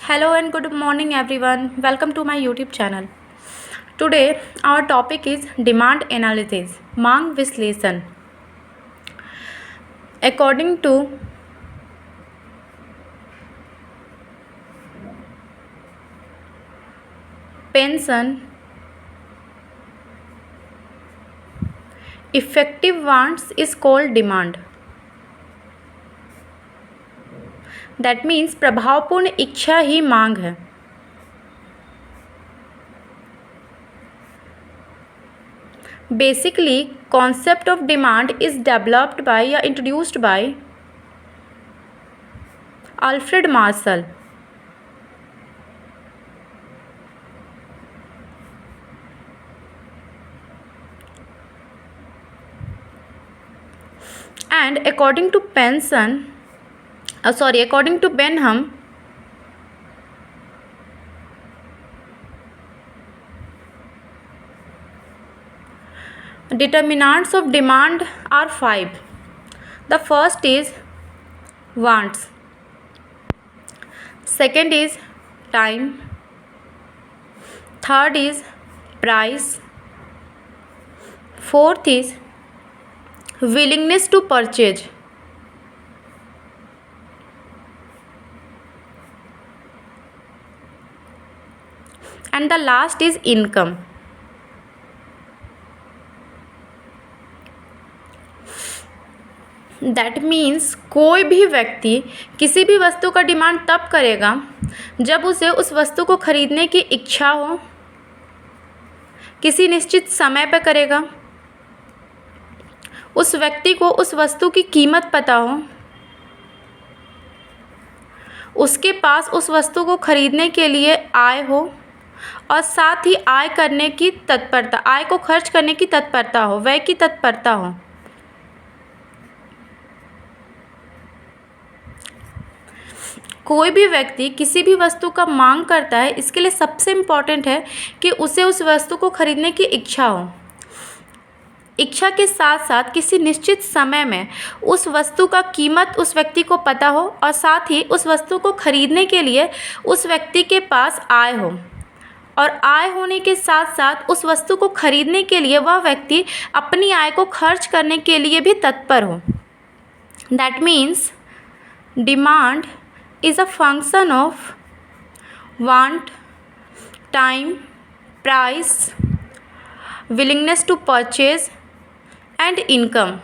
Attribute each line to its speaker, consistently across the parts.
Speaker 1: Hello and good morning everyone. Welcome to my YouTube channel. Today our topic is demand analysis, मांग विश्लेषण. According to Penson, effective wants is called demand. That means प्रभावपूर्ण इच्छा ही मांग है. Basically, concept of demand is developed by या introduced by Alfred Marshall. And according to according to Benham, determinants of demand are 5. The first is wants, second is time, third is price, fourth is willingness to purchase, and the last is income. That means कोई भी व्यक्ति किसी भी वस्तु का demand तब करेगा जब उसे उस वस्तु को खरीदने की इच्छा हो, किसी निश्चित समय पर करेगा, उस व्यक्ति को उस वस्तु की कीमत पता हो, उसके पास उस वस्तु को खरीदने के लिए आय हो और साथ ही आय को खर्च करने की तत्परता हो, व्यय की तत्परता हो. कोई भी व्यक्ति किसी भी वस्तु का मांग करता है, इसके लिए सबसे इम्पॉर्टेंट है कि उसे उस वस्तु को खरीदने की इच्छा हो. इच्छा के साथ साथ किसी निश्चित समय में उस वस्तु का कीमत उस व्यक्ति को पता हो और साथ ही उस वस्तु को खरीदने के लिए उस व्यक्ति के पास आय हो, और आय होने के साथ साथ उस वस्तु को खरीदने के लिए वह व्यक्ति अपनी आय को खर्च करने के लिए भी तत्पर हो. That means demand is a function of want, time, price, willingness to purchase and income.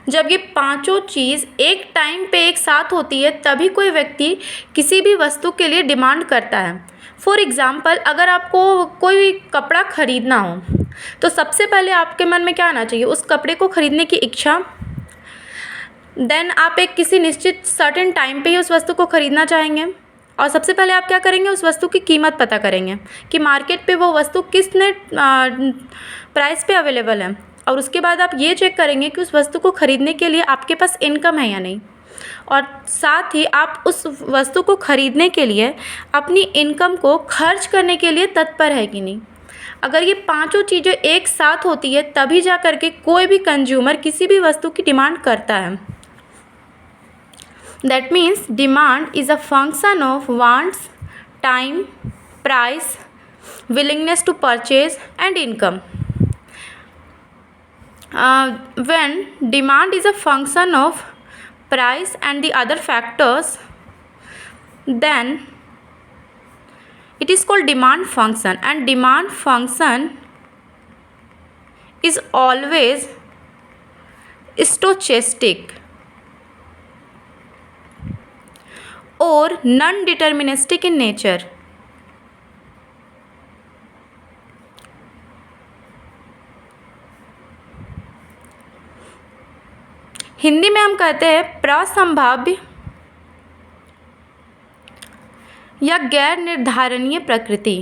Speaker 1: जब ये पांचों चीज़ एक टाइम पे एक साथ होती है तभी कोई व्यक्ति किसी भी वस्तु के लिए डिमांड करता है. फॉर एग्ज़ाम्पल, अगर आपको कोई कपड़ा खरीदना हो तो सबसे पहले आपके मन में क्या आना चाहिए? उस कपड़े को खरीदने की इच्छा. देन आप एक किसी निश्चित सर्टेन टाइम पे ही उस वस्तु को ख़रीदना चाहेंगे और सबसे पहले आप क्या करेंगे? उस वस्तु की कीमत पता करेंगे कि मार्केट पे वो वस्तु कितने प्राइस पे अवेलेबल है, और उसके बाद आप ये चेक करेंगे कि उस वस्तु को ख़रीदने के लिए आपके पास इनकम है या नहीं, और साथ ही आप उस वस्तु को ख़रीदने के लिए अपनी इनकम को खर्च करने के लिए तत्पर है कि नहीं. अगर ये पांचों चीज़ें एक साथ होती है तभी जा कर के कोई भी कंज्यूमर किसी भी वस्तु की डिमांड करता है. That means demand is a function of wants, time, price, willingness to purchase and income. When demand is a function of price and the other factors, then it is called demand function, and demand function is always stochastic or non-deterministic in nature. Hindi में हम कहते हैं प्रसंभाव्य या गैर निर्धारणीय प्रकृति.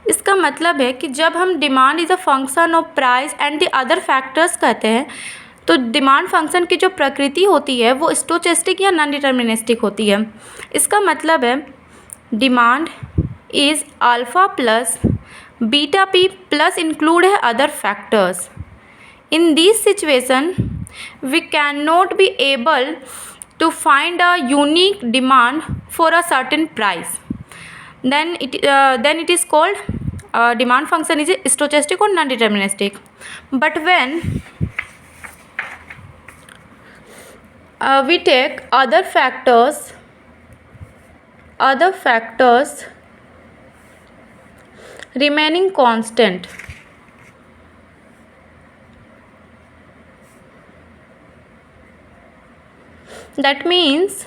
Speaker 1: इसका मतलब है कि जब हम demand is a function of price and the other factors कहते हैं तो डिमांड फंक्शन की जो प्रकृति होती है वो स्टोचेस्टिक या नॉन डिटर्मिनिस्टिक होती है. इसका मतलब है demand is alpha plus beta P plus include है other factors. In this situation we cannot be able to find a unique demand for a certain price, then it is called demand function is stochastic or non-deterministic. But when we take other factors remaining constant, that means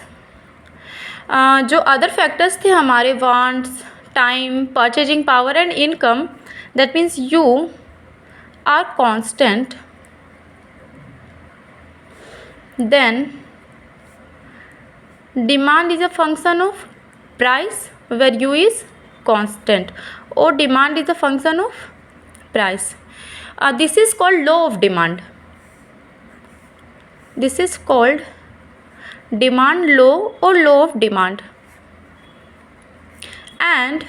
Speaker 1: जो other factors थे हमारे wants, time, purchasing power and income, that means you are constant, then demand is a function of price where you is constant, और demand is a function of price. This is called law of demand. This is called demand law or law of demand. And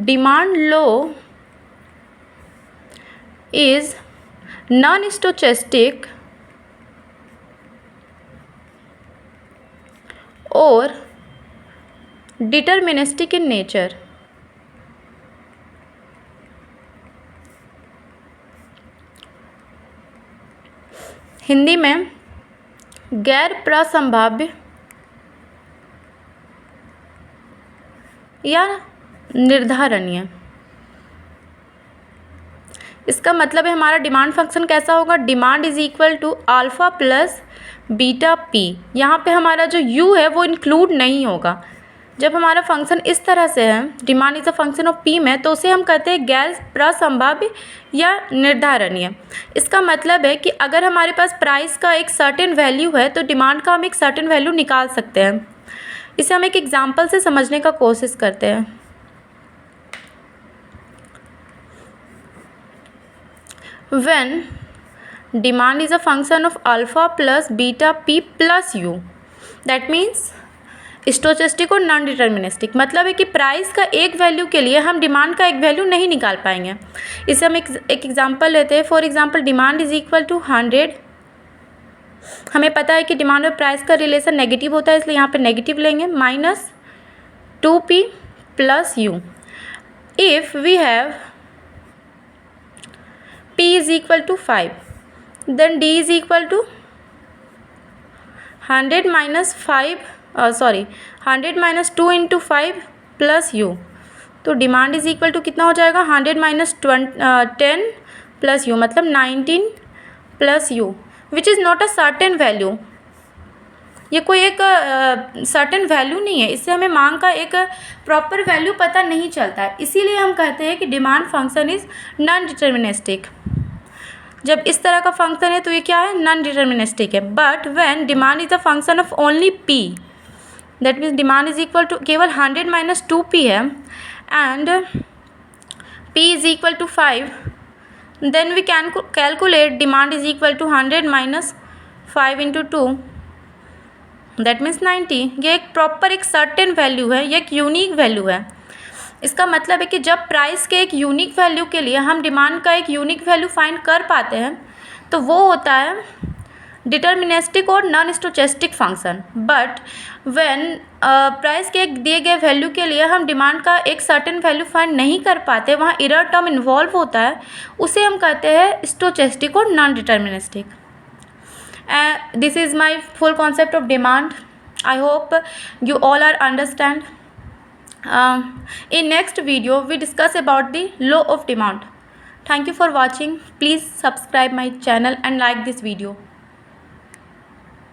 Speaker 1: demand law is non-stochastic or deterministic in nature. Hindi में गैर प्रसंभाव्य या निर्धारणीय. इसका मतलब है हमारा demand function कैसा होगा, demand is equal to alpha plus beta P. यहाँ पे हमारा जो यू है वो इंक्लूड नहीं होगा. जब हमारा फंक्शन इस तरह से है, demand is a function of P में, तो उसे हम कहते हैं गैर प्रसंभाव्य या निर्धारणीय. इसका मतलब है कि अगर हमारे पास प्राइस का एक सर्टेन वैल्यू है तो डिमांड का हम एक सर्टेन वैल्यू निकाल सकते हैं. इसे हम एक एग्जांपल से समझने का कोशिश करते हैं. When demand is a function of alpha plus beta P plus you, that means stochastic और नॉन डिटर्मिनिस्टिक. मतलब है कि प्राइस का एक वैल्यू के लिए हम डिमांड का एक वैल्यू नहीं निकाल पाएंगे. इसे हम एक एग्जांपल लेते हैं. For example demand is equal to 100. हमें पता है कि डिमांड और प्राइस का रिलेशन नेगेटिव होता है, इसलिए यहाँ पे नेगेटिव लेंगे, minus 2p plus u. If we have p is equal to 5, then d is equal to 100 minus 100 minus 2 into 5 plus u. तो डिमांड इज इक्वल टू कितना हो जाएगा, 100 माइनस 10 प्लस यू, मतलब 19 plus you, which is not a certain value. ये कोई एक certain value नहीं है, इससे हमें मांग का एक प्रॉपर वैल्यू पता नहीं चलता है. इसीलिए हम कहते हैं कि demand function is non deterministic. जब इस तरह का फंक्शन है तो ये क्या है, नॉन डिटर्मिनिस्टिक है. But when demand is a function of only p, that means demand is equal to केवल 100 माइनस 2p है and p is equal to 5, then we can calculate demand is equal to 100 minus 5 into 2, that means 90. ये एक proper एक certain value है, ये एक unique value है. इसका मतलब है कि जब प्राइस के एक यूनिक वैल्यू के लिए हम डिमांड का एक यूनिक वैल्यू फाइंड कर पाते हैं तो वो होता है डिटर्मिनिस्टिक और non stochastic function. But when price के एक दिए गए वैल्यू के लिए हम डिमांड का एक सर्टेन वैल्यू फाइंड नहीं कर पाते, वहाँ एरर टर्म इन्वॉल्व होता है, उसे हम कहते हैं स्टोचस्टिक और non deterministic. This is my full concept of demand. I hope you all are understand. In next video we discuss about the law of demand. Thank you for watching. Please subscribe my channel and like this video.